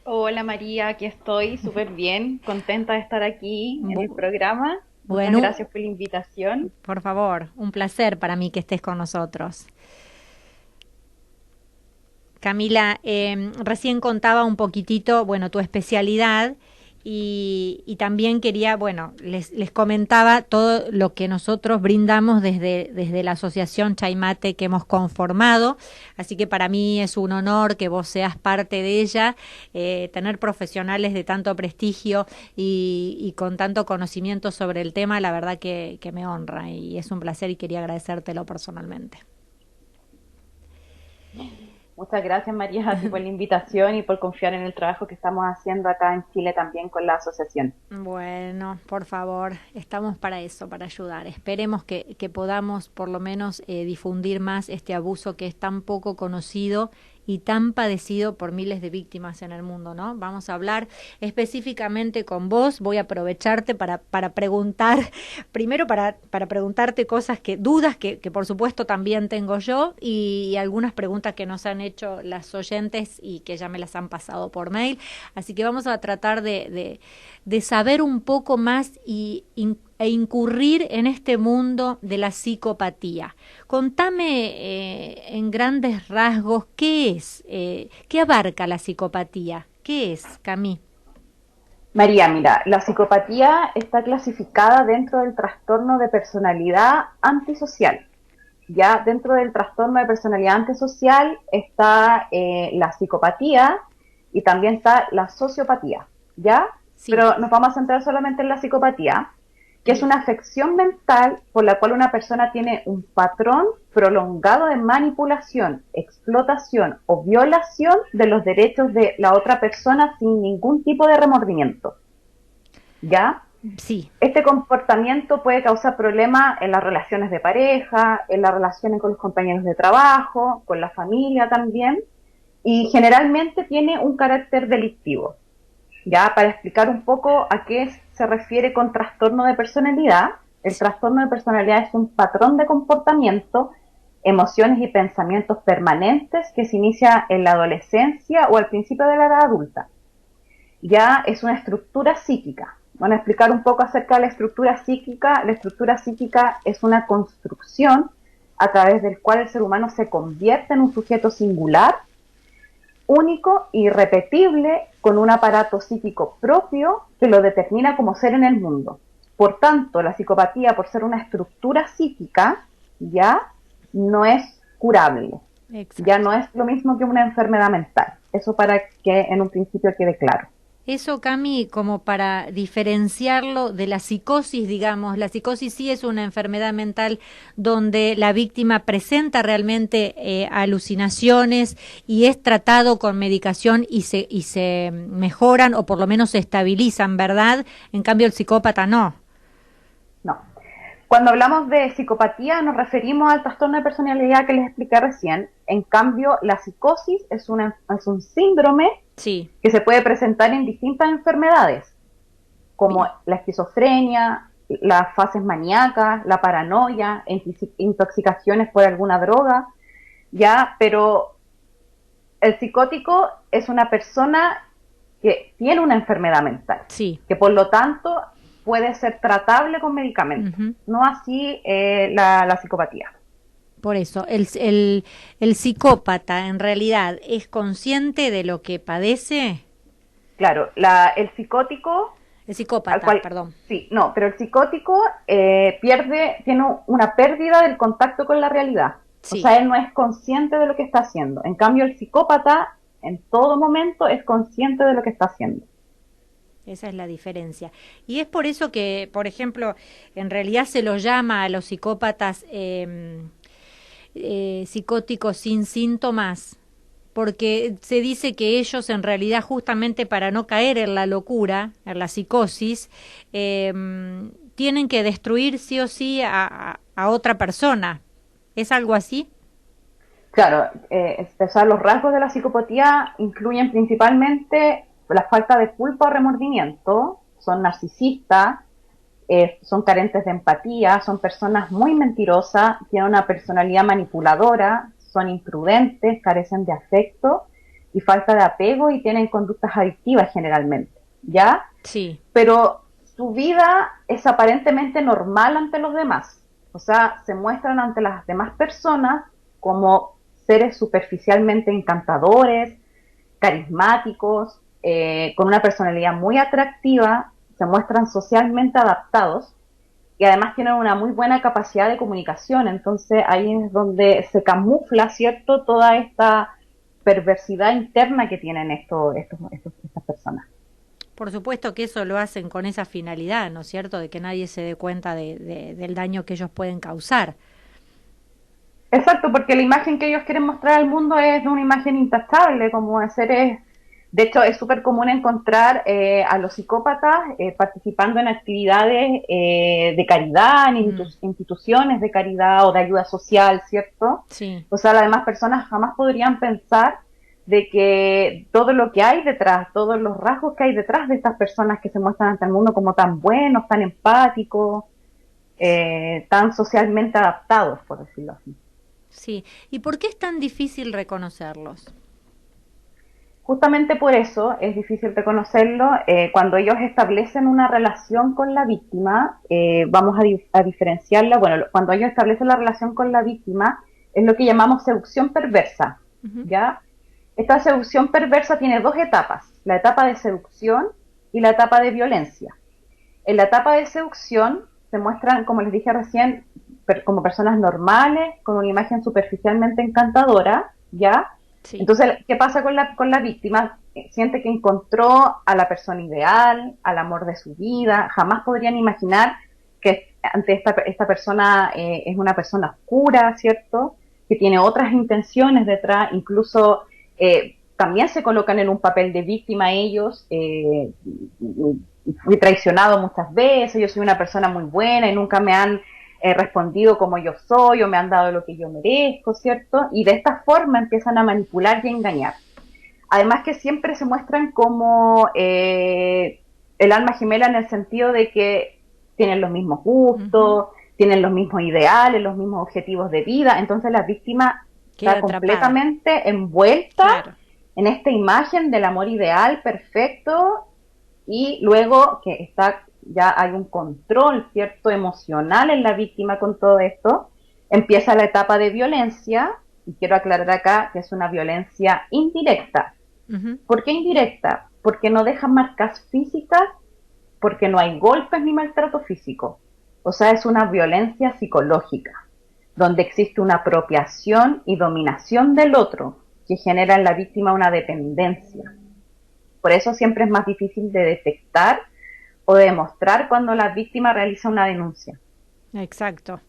Hola María, aquí estoy súper bien, contenta de estar aquí en el Bu- programa. Muchas Bueno, gracias por la invitación. por favor, un placer para mí que estés con nosotros. Camila, recién contaba un poquitito, bueno, tu especialidad y también quería, bueno, les comentaba todo lo que nosotros brindamos desde la asociación Chaimate que hemos conformado, así que para mí es un honor que vos seas parte de ella, tener profesionales de tanto prestigio y con tanto conocimiento sobre el tema, la verdad que me honra y es un placer y quería agradecértelo personalmente. Muchas gracias María a ti por la invitación y por confiar en el trabajo que estamos haciendo acá en Chile también con la asociación. Bueno, por favor, estamos para eso, para ayudar. Esperemos que podamos por lo menos difundir más este abuso que es tan poco conocido y tan padecido por miles de víctimas en el mundo, ¿no? Vamos a hablar específicamente con vos. Voy a aprovecharte para preguntar, primero para preguntarte cosas dudas que por supuesto también tengo yo y algunas preguntas que nos han hecho las oyentes y que ya me las han pasado por mail. Así que vamos a tratar de saber un poco más e incurrir en este mundo de la psicopatía. Contame en grandes rasgos qué abarca la psicopatía, qué es, Camí. María, mira, la psicopatía está clasificada dentro del trastorno de personalidad antisocial. Ya dentro del trastorno de personalidad antisocial está la psicopatía y también está la sociopatía, ¿ya? Sí, Pero nos vamos a centrar solamente en la psicopatía, que es bien, una afección mental por la cual una persona tiene un patrón prolongado de manipulación, explotación o violación de los derechos de la otra persona sin ningún tipo de remordimiento, ¿ya? sí, Este comportamiento puede causar problemas en las relaciones de pareja, en las relaciones con los compañeros de trabajo, con la familia también, y generalmente tiene un carácter delictivo. Ya, para explicar un poco a qué se refiere con trastorno de personalidad, el sí. trastorno de personalidad es un patrón de comportamiento, emociones y pensamientos permanentes que se inicia en la adolescencia o al principio de la edad adulta. Ya es una estructura psíquica. Van a explicar un poco acerca de la estructura psíquica. La estructura psíquica es una construcción a través del cual el ser humano se convierte en un sujeto singular, único, irrepetible, con un aparato psíquico propio que lo determina como ser en el mundo. Por tanto, la psicopatía, por ser una estructura psíquica, ya no es curable, ya Exacto. no es lo mismo que una enfermedad mental. Eso para que en un principio quede claro. Eso, Cami, como para diferenciarlo de la psicosis, digamos, la psicosis sí es una enfermedad mental donde la víctima presenta realmente alucinaciones y es tratado con medicación y se mejoran o por lo menos se estabilizan, ¿verdad? En cambio, el psicópata no. No. Cuando hablamos de psicopatía nos referimos al trastorno de personalidad que les expliqué recién. En cambio, la psicosis es un síndrome Sí, que se puede presentar en distintas enfermedades, como bien. la esquizofrenia, las fases maníacas, la paranoia, intoxicaciones por alguna droga, ya, pero el psicótico es una persona que tiene una enfermedad mental, Sí. que por lo tanto puede ser tratable con medicamentos, Ujú. no así la psicopatía. Por eso, el psicópata en realidad es consciente de lo que padece. Claro, el psicótico, El al psicópata, cual, perdón. sí, no, pero el psicótico tiene una pérdida del contacto con la realidad. O Sí. sea, él no es consciente de lo que está haciendo. En cambio, el psicópata en todo momento es consciente de lo que está haciendo. Esa es la diferencia. Y es por eso que, por ejemplo, en realidad se los llama a los psicópatas psicóticos sin síntomas, porque se dice que ellos en realidad justamente para no caer en la locura, en la psicosis, tienen que destruir sí o sí a otra persona. ¿Es algo así? Claro, o sea, los rasgos de la psicopatía incluyen principalmente la falta de culpa o remordimiento, son narcisistas, son carentes de empatía, son personas muy mentirosas, tienen una personalidad manipuladora, son imprudentes, carecen de afecto y falta de apego y tienen conductas adictivas generalmente, ¿ya? Sí. Pero su vida es aparentemente normal ante los demás. O sea, se muestran ante las demás personas como seres superficialmente encantadores, carismáticos, con una personalidad muy atractiva, se muestran socialmente adaptados y además tienen una muy buena capacidad de comunicación. Entonces ahí es donde se camufla, ¿cierto?, toda esta perversidad interna que tienen estas personas. Por supuesto que eso lo hacen con esa finalidad, ¿no es cierto?, de que nadie se dé cuenta del daño que ellos pueden causar. Exacto, porque la imagen que ellos quieren mostrar al mundo es de una imagen intachable, como de seres. De hecho, es súper común encontrar a los psicópatas participando en actividades de caridad, en instituciones de caridad o de ayuda social, ¿cierto? Sí. O sea, las demás personas jamás podrían pensar de que todo lo que hay detrás, todos los rasgos que hay detrás de estas personas que se muestran ante el mundo como tan buenos, tan empáticos, tan socialmente adaptados, por decirlo así. Sí. ¿Y por qué es tan difícil reconocerlos? Justamente por eso es difícil reconocerlo. Cuando ellos establecen una relación con la víctima, vamos a diferenciarla. Bueno, cuando ellos establecen la relación con la víctima, es lo que llamamos seducción perversa. ¿Ya? Esta seducción perversa tiene dos etapas: la etapa de seducción y la etapa de violencia. En la etapa de seducción se muestran, como les dije recién, como personas normales, con una imagen superficialmente encantadora, ¿ya? Sí. Entonces, ¿qué pasa con la víctima? Siente que encontró a la persona ideal, al amor de su vida. Jamás podrían imaginar que ante esta persona es una persona oscura, ¿cierto? Que tiene otras intenciones detrás, incluso también se colocan en un papel de víctima ellos. Fui traicionado muchas veces, yo soy una persona muy buena y nunca me han respondido como yo soy o me han dado lo que yo merezco, ¿cierto? Y de esta forma empiezan a manipular y a engañar. Además que siempre se muestran como el alma gemela en el sentido de que tienen los mismos gustos, tienen los mismos ideales, los mismos objetivos de vida, entonces la víctima queda está atrapada, completamente envuelta, claro, en esta imagen del amor ideal perfecto, y luego que está, ya hay un control, ¿cierto?, emocional en la víctima con todo esto, empieza la etapa de violencia, y quiero aclarar acá que es una violencia indirecta. ¿Por qué indirecta? Porque no dejan marcas físicas, porque no hay golpes ni maltrato físico. O sea, es una violencia psicológica, donde existe una apropiación y dominación del otro, que genera en la víctima una dependencia. Por eso siempre es más difícil de detectar o de demostrar cuando la víctima realiza una denuncia. Exacto.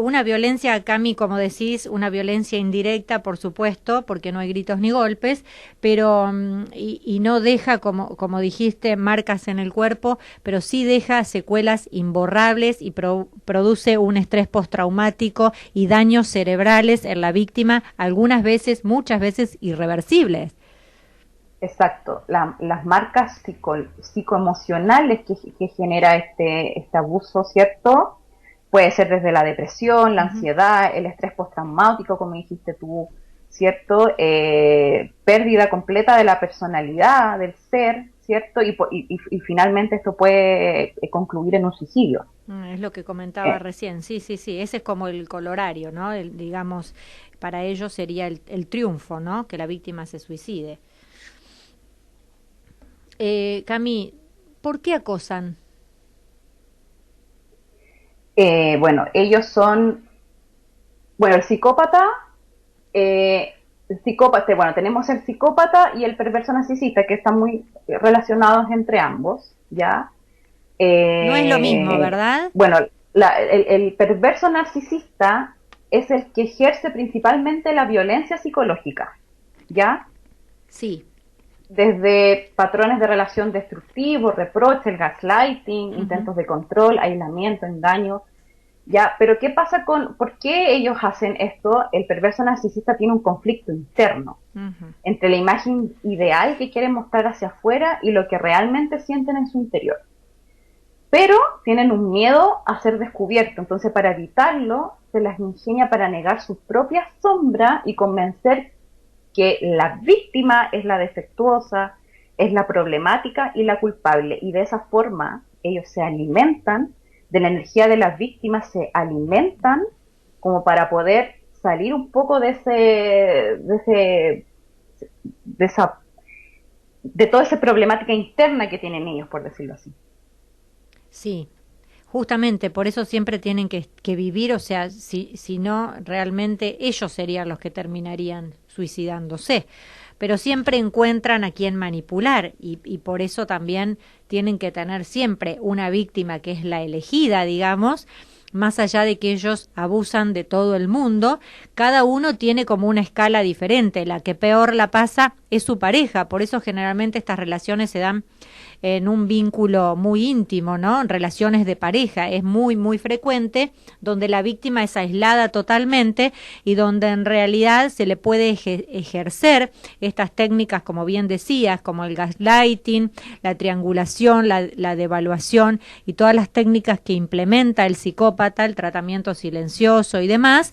Una violencia, Cami, como decís, una violencia indirecta, por supuesto, porque no hay gritos ni golpes, pero y no deja, como dijiste, marcas en el cuerpo, pero sí deja secuelas imborrables y produce un estrés postraumático y daños cerebrales en la víctima, algunas veces, muchas veces irreversibles. Exacto, las marcas psicoemocionales que genera este abuso, ¿cierto? Puede ser desde la depresión, la ansiedad, el estrés postraumático, como dijiste tú, ¿cierto? Pérdida completa de la personalidad, del ser, ¿cierto? Y finalmente esto puede concluir en un suicidio. Es lo que comentaba recién, sí, sí, sí, ese es como el colorario, ¿no? Digamos, para ellos sería el triunfo, ¿no? Que la víctima se suicide. Cami, ¿por qué acosan? Bueno, ellos son, bueno, el psicópata, bueno, tenemos el psicópata y el perverso narcisista, que están muy relacionados entre ambos, ¿ya? No es lo mismo, ¿verdad? Bueno, el perverso narcisista es el que ejerce principalmente la violencia psicológica, ¿ya? Sí. Desde patrones de relación destructivos, reproche, el gaslighting, intentos de control, aislamiento, engaño, ya, pero ¿qué pasa por qué ellos hacen esto? El perverso narcisista tiene un conflicto interno entre la imagen ideal que quiere mostrar hacia afuera y lo que realmente sienten en su interior. Pero tienen un miedo a ser descubierto, entonces para evitarlo se las ingenia para negar su propia sombra y convencer que la víctima es la defectuosa, es la problemática y la culpable. Y de esa forma ellos se alimentan de la energía de las víctimas, se alimentan como para poder salir un poco de esa, de toda esa problemática interna que tienen ellos, por decirlo así. Sí, justamente por eso siempre tienen que vivir, o sea, si no, realmente ellos serían los que terminarían suicidándose. Pero siempre encuentran a quien manipular y por eso también tienen que tener siempre una víctima que es la elegida, digamos, más allá de que ellos abusan de todo el mundo, cada uno tiene como una escala diferente, la que peor la pasa es su pareja, por eso generalmente estas relaciones se dan en un vínculo muy íntimo, ¿no? En relaciones de pareja es muy, muy frecuente, donde la víctima es aislada totalmente y donde en realidad se le puede ejercer estas técnicas, como bien decías, como el gaslighting, la triangulación, la devaluación y todas las técnicas que implementa el psicópata, el tratamiento silencioso y demás,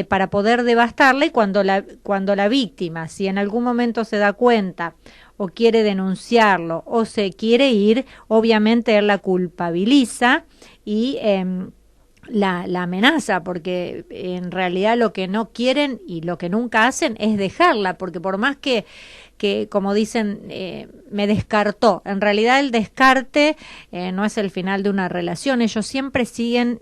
para poder devastarla y cuando la víctima, si en algún momento se da cuenta o quiere denunciarlo o se quiere ir, obviamente él la culpabiliza y la amenaza, porque en realidad lo que no quieren y lo que nunca hacen es dejarla, porque por más que como dicen, me descartó, en realidad el descarte no es el final de una relación, ellos siempre siguen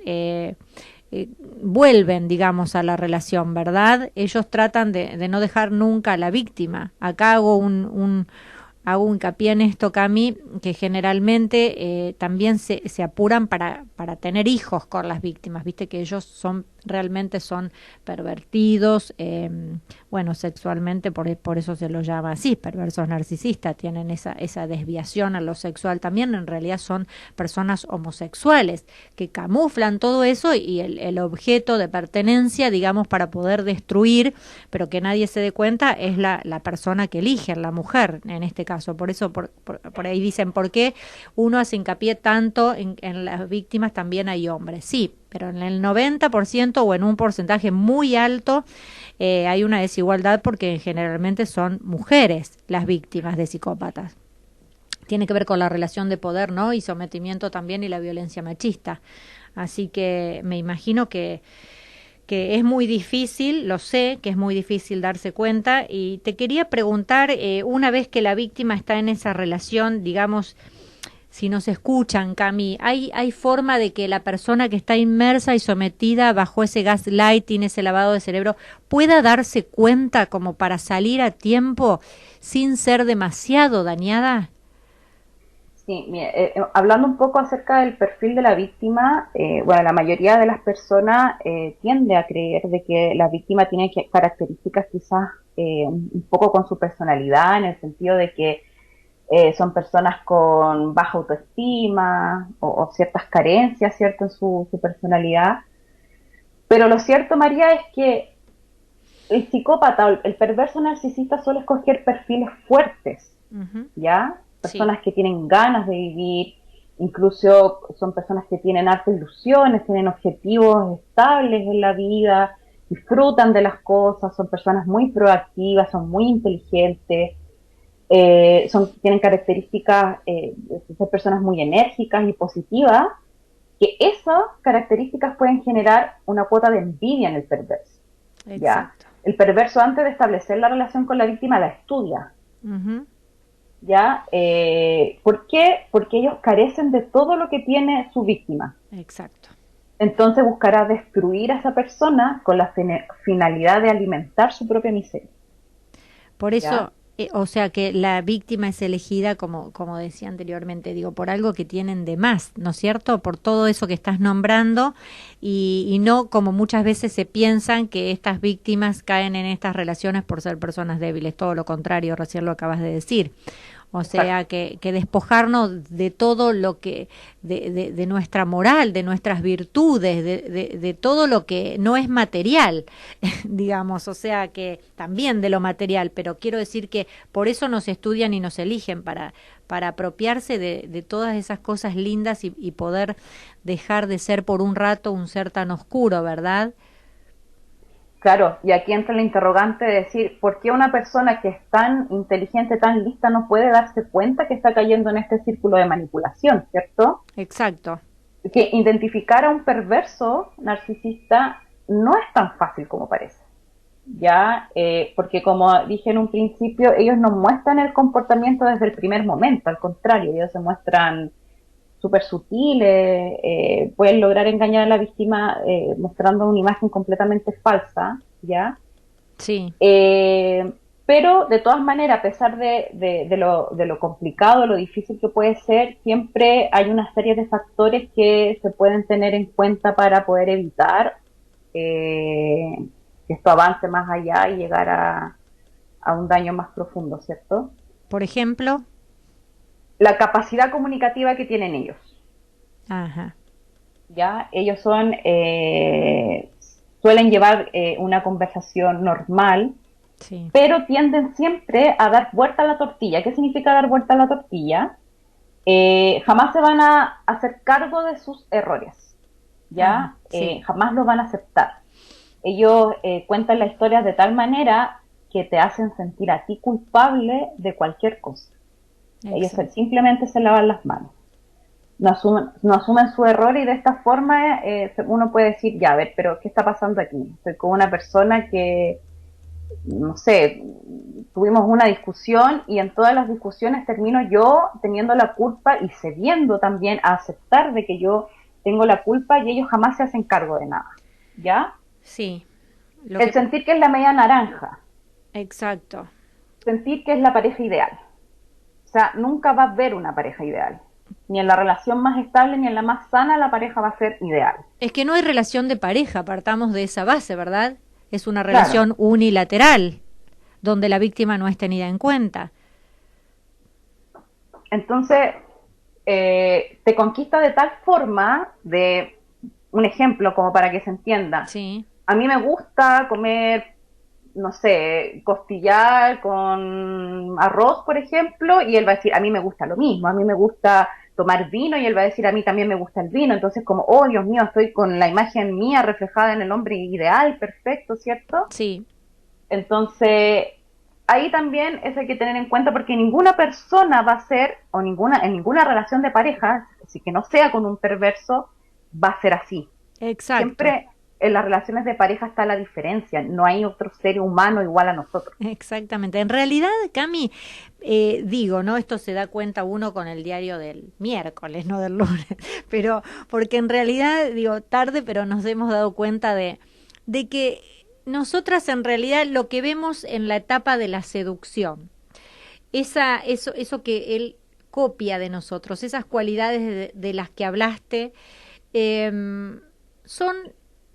vuelven, digamos, a la relación, ¿verdad? Ellos tratan de no dejar nunca a la víctima. Acá hago hincapié en esto, Cami, que generalmente también se apuran para tener hijos con las víctimas, viste que ellos realmente son pervertidos, bueno, sexualmente, por eso se los llama así, perversos narcisistas, tienen esa desviación a lo sexual también, en realidad son personas homosexuales que camuflan todo eso y el objeto de pertenencia, digamos, para poder destruir, pero que nadie se dé cuenta, es la persona que eligen, la mujer, en este caso. Por eso, por ahí dicen, ¿por qué uno hace hincapié tanto en las víctimas? También hay hombres, sí, pero en el 90% o en un porcentaje muy alto hay una desigualdad porque generalmente son mujeres las víctimas de psicópatas. Tiene que ver con la relación de poder, ¿no? Y sometimiento también y la violencia machista. Así que me imagino que es muy difícil, lo sé, que es muy difícil darse cuenta y te quería preguntar, una vez que la víctima está en esa relación, digamos, si nos escuchan, Cami, ¿hay forma de que la persona que está inmersa y sometida bajo ese gaslighting, ese lavado de cerebro, pueda darse cuenta como para salir a tiempo sin ser demasiado dañada? Sí, mira, hablando un poco acerca del perfil de la víctima, bueno, la mayoría de las personas tiende a creer de que la víctima tiene características quizás un poco con su personalidad, en el sentido de que son personas con baja autoestima o ciertas carencias, ¿cierto?, en su personalidad. Pero lo cierto, María, es que el psicópata o el perverso narcisista suele escoger perfiles fuertes, Uh-huh. ¿ya? Sí, Personas que tienen ganas de vivir, incluso son personas que tienen hartas ilusiones, tienen objetivos estables en la vida, disfrutan de las cosas, son personas muy proactivas, son muy inteligentes, tienen características de ser personas muy enérgicas y positivas, que esas características pueden generar una cuota de envidia en el perverso, ¿ya? exacto. El perverso, antes de establecer la relación con la víctima, la estudia, Uh-huh. ¿ya? ¿Por qué? Porque ellos carecen de todo lo que tiene su víctima. Exacto. Entonces buscará destruir a esa persona con la finalidad de alimentar su propia miseria, Por ¿ya? eso, o sea que la víctima es elegida, como decía anteriormente, digo, por algo que tienen de más, ¿no es cierto? Por todo eso que estás nombrando y no como muchas veces se piensan que estas víctimas caen en estas relaciones por ser personas débiles, todo lo contrario, recién lo acabas de decir. O sea, Exacto. que despojarnos de todo lo que, de nuestra moral, de nuestras virtudes, de todo lo que no es material, digamos, o sea, que también de lo material, pero quiero decir que por eso nos estudian y nos eligen, para apropiarse de todas esas cosas lindas y poder dejar de ser por un rato un ser tan oscuro, ¿verdad? Claro, y aquí entra el interrogante de decir, ¿por qué una persona que es tan inteligente, tan lista, no puede darse cuenta que está cayendo en este círculo de manipulación, ¿cierto? Exacto. Que identificar a un perverso narcisista no es tan fácil como parece, ¿ya? Porque como dije en un principio, ellos no muestran el comportamiento desde el primer momento, al contrario, ellos se muestran súper sutiles, pueden lograr engañar a la víctima mostrando una imagen completamente falsa, ¿ya? Sí. Pero de todas maneras, a pesar de lo complicado, lo difícil que puede ser, siempre hay una serie de factores que se pueden tener en cuenta para poder evitar que esto avance más allá y llegar a un daño más profundo, ¿cierto? Por ejemplo. La capacidad comunicativa que tienen ellos. Ajá. ¿Ya? Ellos suelen llevar una conversación normal, Sí. pero tienden siempre a dar vuelta a la tortilla. ¿Qué significa dar vuelta a la tortilla? Jamás se van a hacer cargo de sus errores, ¿ya? Ajá, sí. Jamás los van a aceptar. Ellos cuentan la historia de tal manera que te hacen sentir a ti culpable de cualquier cosa. Ellos Exacto. simplemente se lavan las manos. No asumen su error y de esta forma uno puede decir, ya, a ver, pero ¿qué está pasando aquí? Estoy con una persona que, no sé, tuvimos una discusión y en todas las discusiones termino yo teniendo la culpa y cediendo también a aceptar de que yo tengo la culpa y ellos jamás se hacen cargo de nada, ¿ya? Sí. El sentir que es la media naranja. Exacto. Sentir que es la pareja ideal. O sea, nunca va a haber una pareja ideal. Ni en la relación más estable ni en la más sana la pareja va a ser ideal. Es que no hay relación de pareja, partamos de esa base, ¿verdad? Es una Claro. relación unilateral, donde la víctima no es tenida en cuenta. Entonces, te conquista de tal forma, de un ejemplo como para que se entienda. Sí. A mí me gusta comer, no sé, costillar con arroz, por ejemplo, y él va a decir, a mí me gusta lo mismo, a mí me gusta tomar vino y él va a decir, a mí también me gusta el vino. Entonces, como, oh, Dios mío, estoy con la imagen mía reflejada en el hombre ideal, perfecto, ¿cierto? Sí. Entonces, ahí también eso hay que tener en cuenta porque ninguna persona va a ser, o en ninguna relación de pareja, así que no sea con un perverso, va a ser así. Exacto. Siempre en las relaciones de pareja está la diferencia, no hay otro ser humano igual a nosotros. Exactamente. En realidad, Cami, digo, ¿no? Esto se da cuenta uno con el diario del miércoles, no del lunes, pero porque en realidad, digo, tarde, pero nos hemos dado cuenta de que nosotras en realidad lo que vemos en la etapa de la seducción, eso que él copia de nosotros, esas cualidades de las que hablaste, son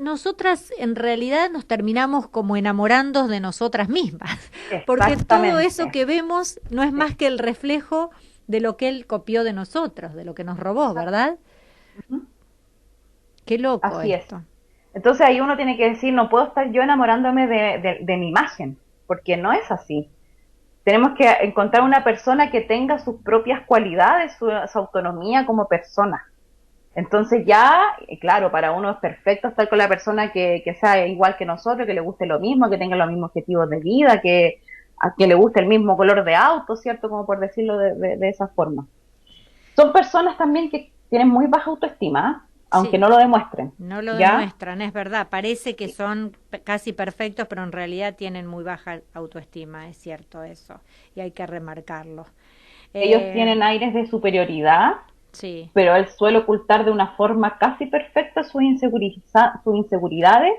nosotras en realidad nos terminamos como enamorando de nosotras mismas, porque todo eso Exactamente. que vemos no es más que el reflejo de lo que él copió de nosotros, de lo que nos robó, ¿verdad? Ujú. Qué loco Así es. esto. Entonces ahí uno tiene que decir, no puedo estar yo enamorándome de mi imagen, porque no es así. Tenemos que encontrar una persona que tenga sus propias cualidades, su autonomía como persona. Entonces ya, claro, para uno es perfecto estar con la persona que sea igual que nosotros, que le guste lo mismo, que tenga los mismos objetivos de vida, a que le guste el mismo color de auto, ¿cierto? Como por decirlo de esa forma. Son personas también que tienen muy baja autoestima, aunque Sí, no lo demuestren, no lo ¿ya? demuestran, es verdad. Parece que son casi perfectos, pero en realidad tienen muy baja autoestima, es cierto eso, y hay que remarcarlo. Ellos Eh, tienen aires de superioridad, sí, pero él suele ocultar de una forma casi perfecta sus inseguridades,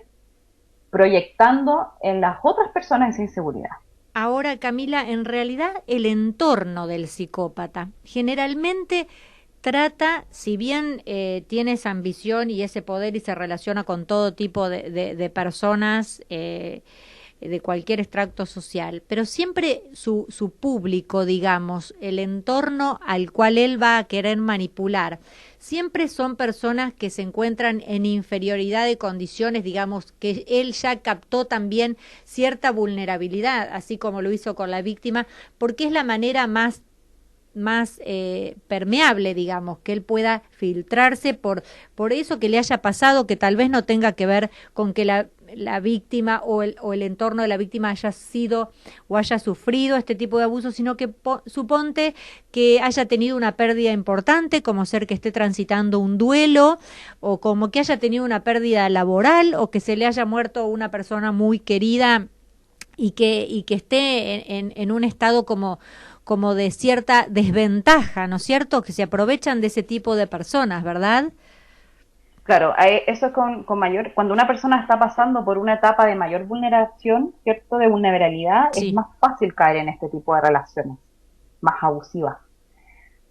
proyectando en las otras personas esa inseguridad. ahora, Camila, en realidad el entorno del psicópata generalmente trata, si bien tiene esa ambición y ese poder y se relaciona con todo tipo de personas de cualquier extracto social, pero siempre su público, digamos, el entorno al cual él va a querer manipular, siempre son personas que se encuentran en inferioridad de condiciones, digamos, que él ya captó también cierta vulnerabilidad, así como lo hizo con la víctima, porque es la manera más más permeable, digamos, que él pueda filtrarse por eso que le haya pasado, que tal vez no tenga que ver con que la víctima o el entorno de la víctima haya sido o haya sufrido este tipo de abuso, sino que suponte que haya tenido una pérdida importante, como ser que esté transitando un duelo, o como que haya tenido una pérdida laboral, o que se le haya muerto una persona muy querida y que esté en un estado como de cierta desventaja, ¿no es cierto? Que se aprovechan de ese tipo de personas, ¿verdad? Claro, eso es con mayor, cuando una persona está pasando por una etapa de mayor vulneración, ¿cierto? De vulnerabilidad, es Sí, más fácil caer en este tipo de relaciones más abusivas.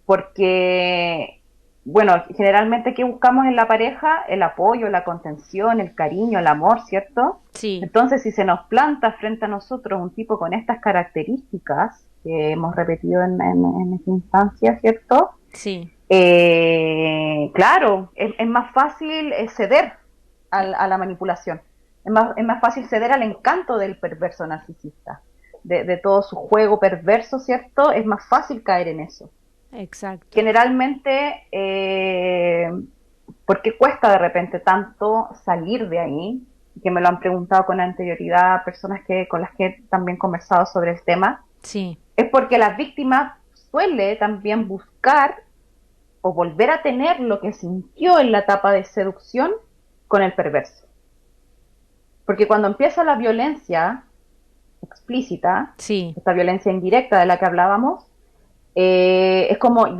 Porque, bueno, generalmente, ¿qué buscamos en la pareja? El apoyo, la contención, el cariño, el amor, ¿cierto? sí, Entonces, si se nos planta frente a nosotros un tipo con estas características que hemos repetido en esta instancia, ¿cierto? sí. Claro, es más fácil ceder a la manipulación. Es más fácil ceder al encanto del perverso narcisista. De todo su juego perverso, ¿cierto? Es más fácil caer en eso. Exacto. Generalmente, porque cuesta de repente tanto salir de ahí, que me lo han preguntado con anterioridad personas con las que he también conversado sobre el tema, Sí, es porque la víctima suele también buscar o volver a tener lo que sintió en la etapa de seducción con el perverso. Porque cuando empieza la violencia explícita, sí, esta violencia indirecta de la que hablábamos, es como,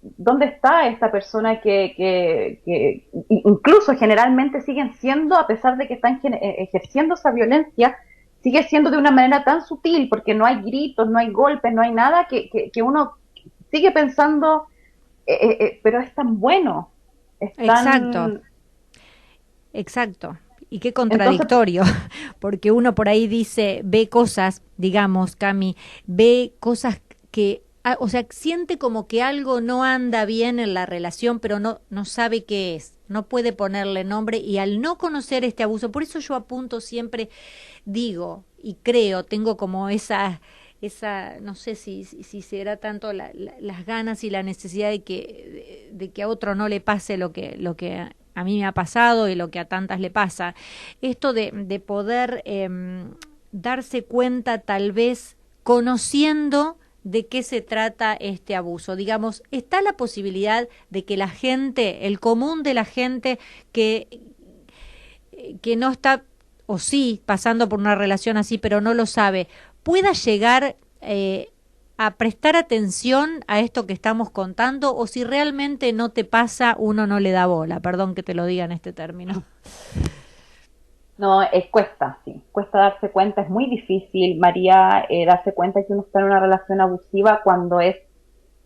¿dónde está esta persona que incluso generalmente siguen siendo, a pesar de que están ejerciendo esa violencia, sigue siendo de una manera tan sutil, porque no hay gritos, no hay golpes, no hay nada, que uno sigue pensando, pero es tan bueno, es exacto, tan... exacto. Y qué Entonces, contradictorio, porque uno por ahí dice, ve cosas, digamos, Cami, ve cosas que, o sea, siente como que algo no anda bien en la relación, pero no sabe qué es, no puede ponerle nombre y al no conocer este abuso, por eso yo apunto siempre, digo y creo, tengo como no sé si será tanto las ganas y la necesidad de que a otro no le pase lo que a mí me ha pasado y lo que a tantas le pasa. Esto de poder darse cuenta tal vez conociendo de qué se trata este abuso. Digamos, está la posibilidad de que la gente, el común de la gente que no está, o sí, pasando por una relación así, pero no lo sabe, pueda llegar a prestar atención a esto que estamos contando, o si realmente no te pasa, uno no le da bola. Perdón que te lo diga en este término. no, cuesta, sí, cuesta darse cuenta, es muy difícil, María, darse cuenta que uno está en una relación abusiva cuando es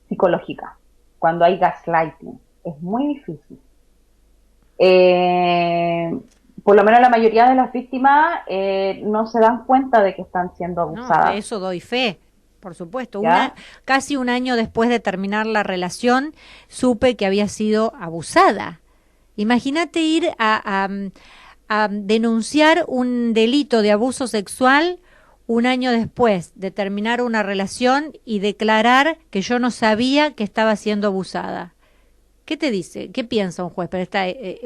psicológica, cuando hay gaslighting, es muy difícil. Eh, por lo menos la mayoría de las víctimas no se dan cuenta de que están siendo No, de abusadas, eso doy fe. Por supuesto, ¿ya? casi un año después de terminar la relación, supe que había sido abusada. Imagínate ir a denunciar un delito de abuso sexual un año después de terminar una relación y declarar que yo no sabía que estaba siendo abusada. ¿Qué te dice? ¿Qué piensa un juez? Pero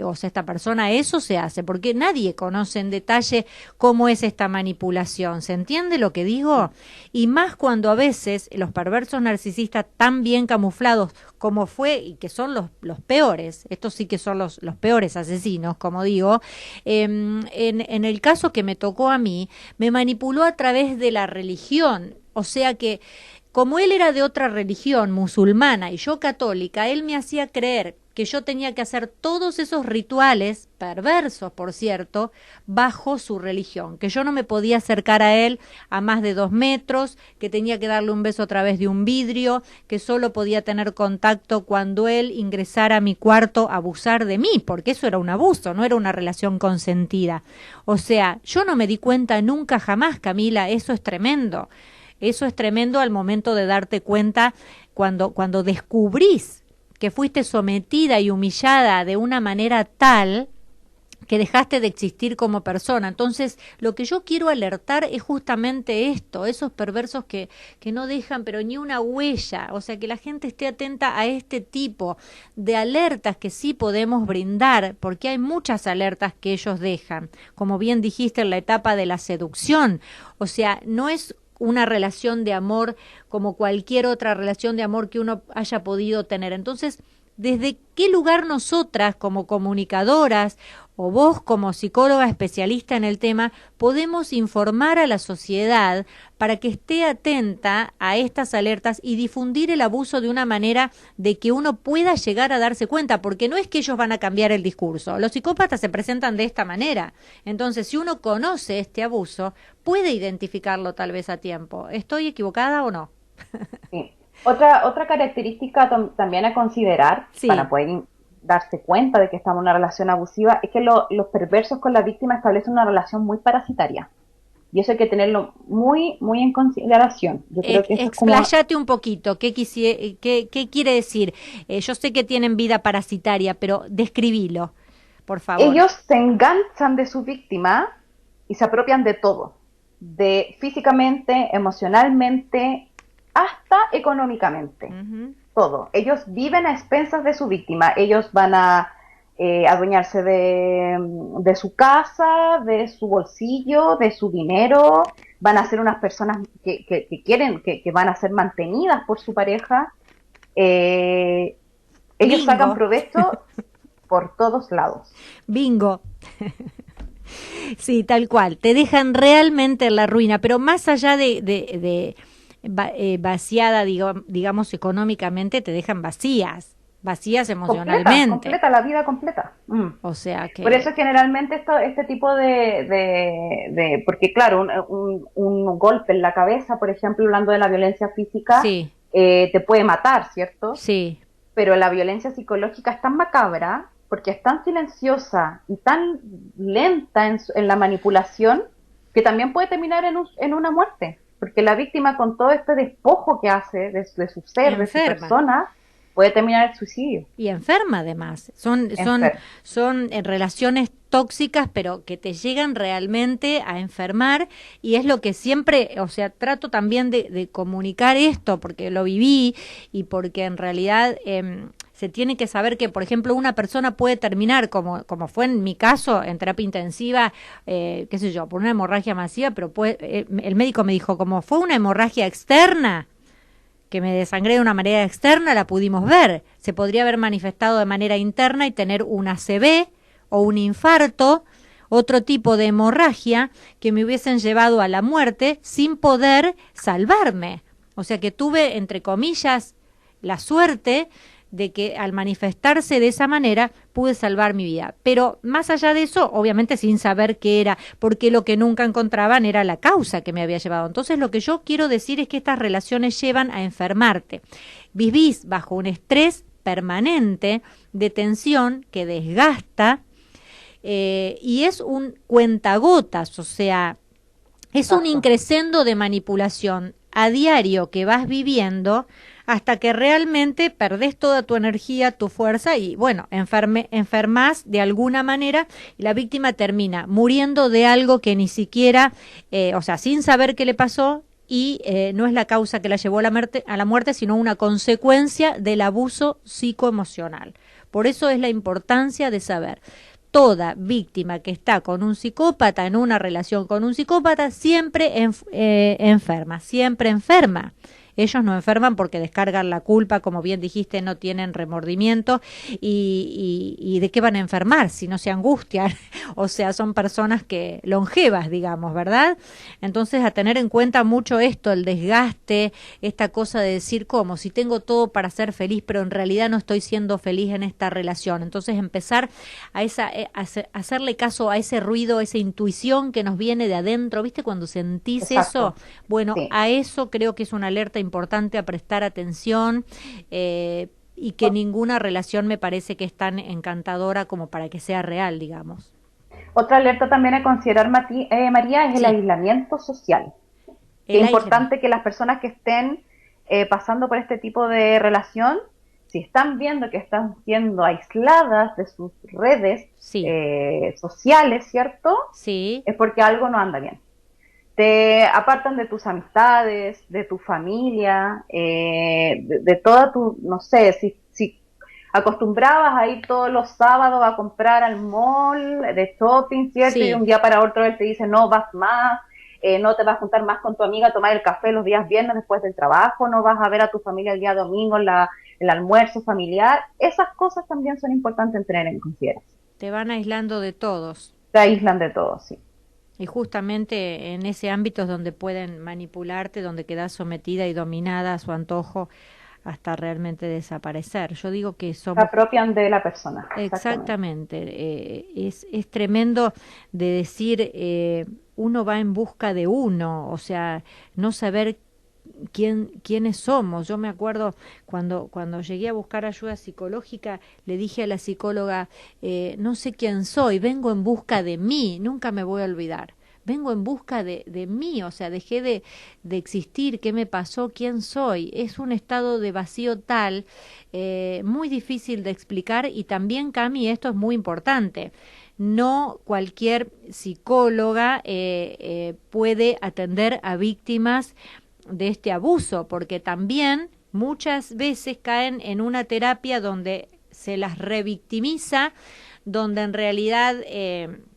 o sea, esta persona, eso se hace, porque nadie conoce en detalle cómo es esta manipulación. ¿Se entiende lo que digo? Y más cuando a veces los perversos narcisistas tan bien camuflados como fue, y que son los peores, estos sí que son los peores asesinos, como digo, en el caso que me tocó a mí, me manipuló a través de la religión. O sea que como él era de otra religión, musulmana, y yo católica, él me hacía creer que yo tenía que hacer todos esos rituales, perversos por cierto, bajo su religión, que yo no me podía acercar a él a más de 2 metros, que tenía que darle un beso a través de un vidrio, que solo podía tener contacto cuando él ingresara a mi cuarto a abusar de mí, porque eso era un abuso, no era una relación consentida. O sea, yo no me di cuenta nunca jamás, Camila, eso es tremendo. Eso es tremendo al momento de darte cuenta cuando descubrís que fuiste sometida y humillada de una manera tal que dejaste de existir como persona. Entonces, lo que yo quiero alertar es justamente esto, esos perversos que no dejan pero ni una huella, o sea, que la gente esté atenta a este tipo de alertas que sí podemos brindar, porque hay muchas alertas que ellos dejan, como bien dijiste en la etapa de la seducción, o sea, no es una relación de amor como cualquier otra relación de amor que uno haya podido tener. Entonces, ¿desde qué lugar nosotras como comunicadoras o vos como psicóloga especialista en el tema podemos informar a la sociedad para que esté atenta a estas alertas y difundir el abuso de una manera de que uno pueda llegar a darse cuenta? Porque no es que ellos van a cambiar el discurso, los psicópatas se presentan de esta manera. Entonces, si uno conoce este abuso, puede identificarlo tal vez a tiempo. ¿Estoy equivocada o no? Sí. Otra característica también a considerar Sí. para poder darse cuenta de que estamos en una relación abusiva es que los perversos con la víctima establecen una relación muy parasitaria. Y eso hay que tenerlo muy, muy en consideración. Yo creo que eso es como... Expláyate un poquito, ¿qué quiere decir? Yo sé que tienen vida parasitaria, pero describilo, por favor. Ellos se enganchan de su víctima y se apropian de todo. De físicamente, emocionalmente, hasta económicamente. Ujú. Todo. Ellos viven a expensas de su víctima. Ellos van a adueñarse de su casa, de su bolsillo, de su dinero. Van a ser unas personas que quieren, que van a ser mantenidas por su pareja. Eh, Ellos sacan Bingo, provecho por todos lados. bingo. Sí, tal cual. Te dejan realmente en la ruina, pero más allá de vaciada, digamos, económicamente, te dejan vacías Completa, emocionalmente. completa, la vida completa. Mm. O sea Por eso que, generalmente este tipo porque claro, un golpe en la cabeza, por ejemplo, hablando de la violencia física, sí, te puede matar, ¿cierto? sí, Pero la violencia psicológica es tan macabra, porque es tan silenciosa y tan lenta en la manipulación, que también puede terminar en una muerte. Porque la víctima, con todo este despojo que hace de su ser, de su enferma. persona, puede terminar el suicidio. Y enferma además. Enfermo. Son relaciones tóxicas, pero que te llegan realmente a enfermar, y es lo que siempre, o sea, trato también de comunicar esto, porque lo viví y porque en realidad se tiene que saber que, por ejemplo, una persona puede terminar, como fue en mi caso, en terapia intensiva, qué sé yo, por una hemorragia masiva, pero el médico me dijo, como fue una hemorragia externa, que me desangré de una manera externa, la pudimos ver. Se podría haber manifestado de manera interna y tener un ACV o un infarto, otro tipo de hemorragia que me hubiesen llevado a la muerte sin poder salvarme. O sea que tuve, entre comillas, la suerte de que al manifestarse de esa manera pude salvar mi vida. Pero más allá de eso, obviamente sin saber qué era, porque lo que nunca encontraban era la causa que me había llevado. Entonces lo que yo quiero decir es que estas relaciones llevan a enfermarte. Vivís bajo un estrés permanente de tensión que desgasta, y es un cuentagotas, o sea, es un Exacto. increscendo de manipulación a diario que vas viviendo hasta que realmente perdés toda tu energía, tu fuerza y, bueno, enfermas de alguna manera, y la víctima termina muriendo de algo que ni siquiera, o sea, sin saber qué le pasó, y no es la causa que la llevó a la muerte, sino una consecuencia del abuso psicoemocional. Por eso es la importancia de saber. Toda víctima que está con un psicópata, en una relación con un psicópata, siempre enferma, siempre enferma. Ellos no enferman porque descargan la culpa, como bien dijiste, no tienen remordimiento. ¿Y de qué van a enfermar si no se angustian? O sea, son personas que longevas, digamos, ¿verdad? Entonces, a tener en cuenta mucho esto, el desgaste, esta cosa de decir, ¿cómo? Si tengo todo para ser feliz, pero en realidad no estoy siendo feliz en esta relación. Entonces, empezar hacerle caso a ese ruido, a esa intuición que nos viene de adentro. ¿Viste cuando sentís eso? Exacto. Bueno, Sí. a eso creo que es una alerta importante a prestar atención, y que ninguna relación me parece que es tan encantadora como para que sea real, digamos. Otra alerta también a considerar, María, es el Sí, aislamiento social. Que es el aislamiento. importante que las personas que estén pasando por este tipo de relación si están viendo que están siendo aisladas de sus redes Sí, sociales, ¿cierto? sí, Es porque algo no anda bien. Te apartan de tus amistades, de tu familia, de toda tu, no sé, si acostumbrabas a ir todos los sábados a comprar al mall de shopping, ¿cierto? Y de sí. un día para otro él te dice, no vas más, no te vas a juntar más con tu amiga a tomar el café los días viernes después del trabajo, no vas a ver a tu familia el día domingo en el almuerzo familiar. Esas cosas también son importantes en tener en consideración. Te van aislando de todos. Te aíslan de todo, sí. Y justamente en ese ámbito es donde pueden manipularte, donde quedas sometida y dominada a su antojo hasta realmente desaparecer. Yo digo que Se somos apropian de la persona, exactamente. exactamente, es tremendo de decir, uno va en busca de uno, o sea, no saber quiénes somos. Yo me acuerdo cuando llegué a buscar ayuda psicológica, le dije a la psicóloga, no sé quién soy, vengo en busca de mí, nunca me voy a olvidar. Vengo en busca de mí, o sea, dejé de existir, qué me pasó, quién soy. Es un estado de vacío tal, muy difícil de explicar y también, Cami, esto es muy importante. No cualquier psicóloga puede atender a víctimas de este abuso, porque también muchas veces caen en una terapia donde se las revictimiza, donde en realidad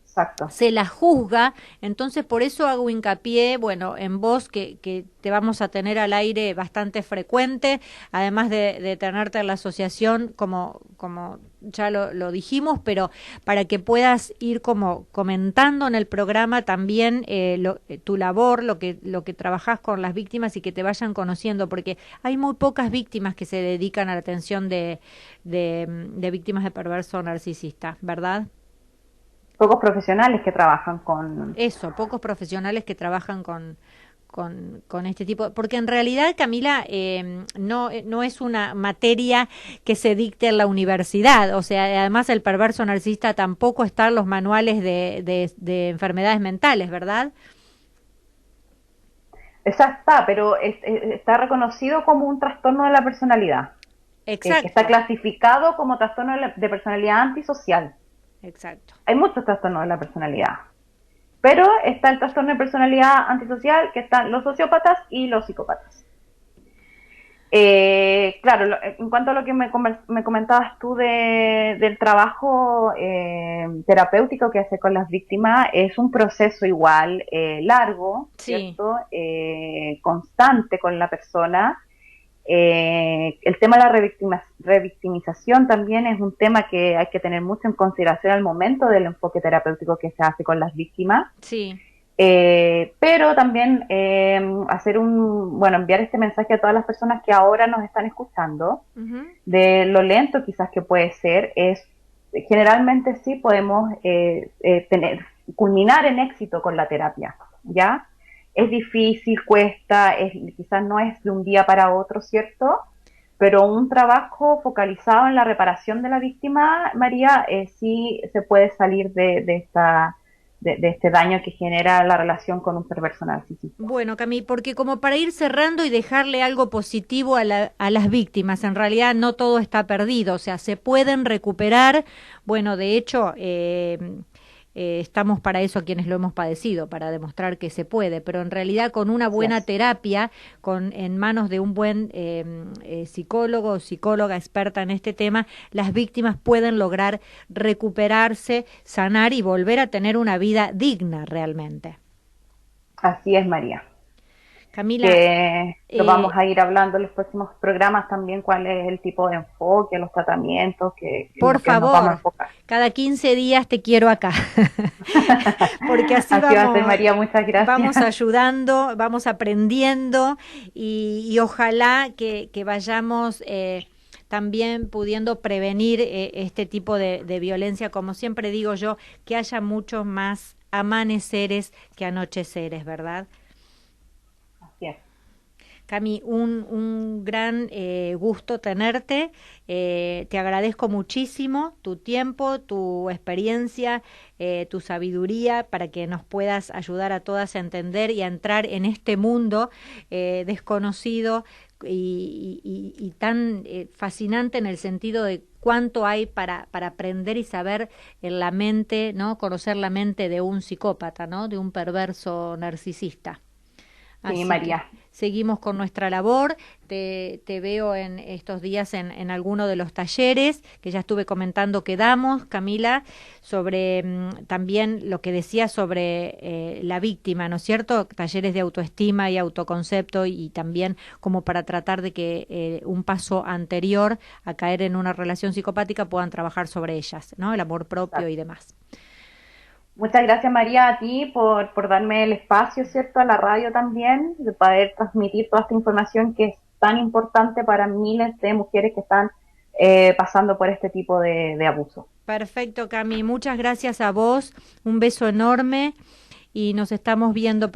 Exacto. se la juzga, entonces por eso hago hincapié, bueno, en vos que te vamos a tener al aire bastante frecuente, además de tenerte en la asociación como ya lo dijimos, pero para que puedas ir como comentando en el programa también tu labor, lo que trabajás con las víctimas y que te vayan conociendo, porque hay muy pocas víctimas que se dedican a la atención de víctimas de perverso narcisista, ¿verdad? Pocos profesionales que trabajan con... Eso, pocos profesionales que trabajan con este tipo, porque en realidad, Camila, no es una materia que se dicte en la universidad, o sea, además el perverso narcisista tampoco está en los manuales de enfermedades mentales, ¿verdad? Esa está, pero está reconocido como un trastorno de la personalidad, que está Exacto, clasificado como trastorno de personalidad antisocial. exacto. Hay muchos trastornos de la personalidad, pero está el trastorno de personalidad antisocial, que están los sociópatas y los psicópatas. Claro, en cuanto a lo que me comentabas tú del trabajo terapéutico que hace con las víctimas, es un proceso igual largo, Sí, ¿cierto? Constante con la persona. El tema de la revictimización también es un tema que hay que tener mucho en consideración al momento del enfoque terapéutico que se hace con las víctimas. sí. Pero también bueno, enviar este mensaje a todas las personas que ahora nos están escuchando, Ujú. de lo lento quizás que puede ser, generalmente sí podemos culminar en éxito con la terapia, ¿ya? Es difícil, cuesta, quizás no es de un día para otro, ¿cierto? Pero un trabajo focalizado en la reparación de la víctima, María, sí se puede salir de este daño que genera la relación con un perverso narcisista. Bueno, Cami, porque como para ir cerrando y dejarle algo positivo a las víctimas, en realidad no todo está perdido, o sea, se pueden recuperar. Bueno, de hecho, estamos para eso quienes lo hemos padecido, para demostrar que se puede, pero en realidad con una Así buena es. terapia, en manos de un buen psicólogo o psicóloga experta en este tema, las víctimas pueden lograr recuperarse, sanar y volver a tener una vida digna realmente. Así es, María. Camila, Que lo vamos a ir hablando en los próximos programas también, cuál es el tipo de enfoque, los tratamientos, en por lo que nos vamos a favor, enfocar. cada 15 días te quiero acá, porque así Así va a ser, María, muchas gracias. vamos ayudando, vamos aprendiendo y ojalá que vayamos también pudiendo prevenir este tipo de violencia. Como siempre digo yo, que haya muchos más amaneceres que anocheceres, ¿verdad? Así es. Cami, un gran gusto tenerte. Te agradezco muchísimo tu tiempo, tu experiencia, tu sabiduría para que nos puedas ayudar a todas a entender y a entrar en este mundo desconocido y tan fascinante en el sentido de cuánto hay para aprender y saber en la mente, ¿no? Conocer la mente de un psicópata, ¿no? De un perverso narcisista. Sí, Así que María. seguimos con nuestra labor. Te veo en estos días en alguno de los talleres que ya estuve comentando que damos, Camila, sobre también lo que decía sobre la víctima, ¿no es cierto? Talleres de autoestima y autoconcepto y también como para tratar de que un paso anterior a caer en una relación psicopática puedan trabajar sobre ellas, ¿no? El amor propio y Exacto. demás. Muchas gracias, María, a ti por darme el espacio, ¿cierto? A la radio también, de poder transmitir toda esta información que es tan importante para miles de mujeres que están pasando por este tipo de abuso. Perfecto, Cami. Muchas gracias a vos. Un beso enorme y nos estamos viendo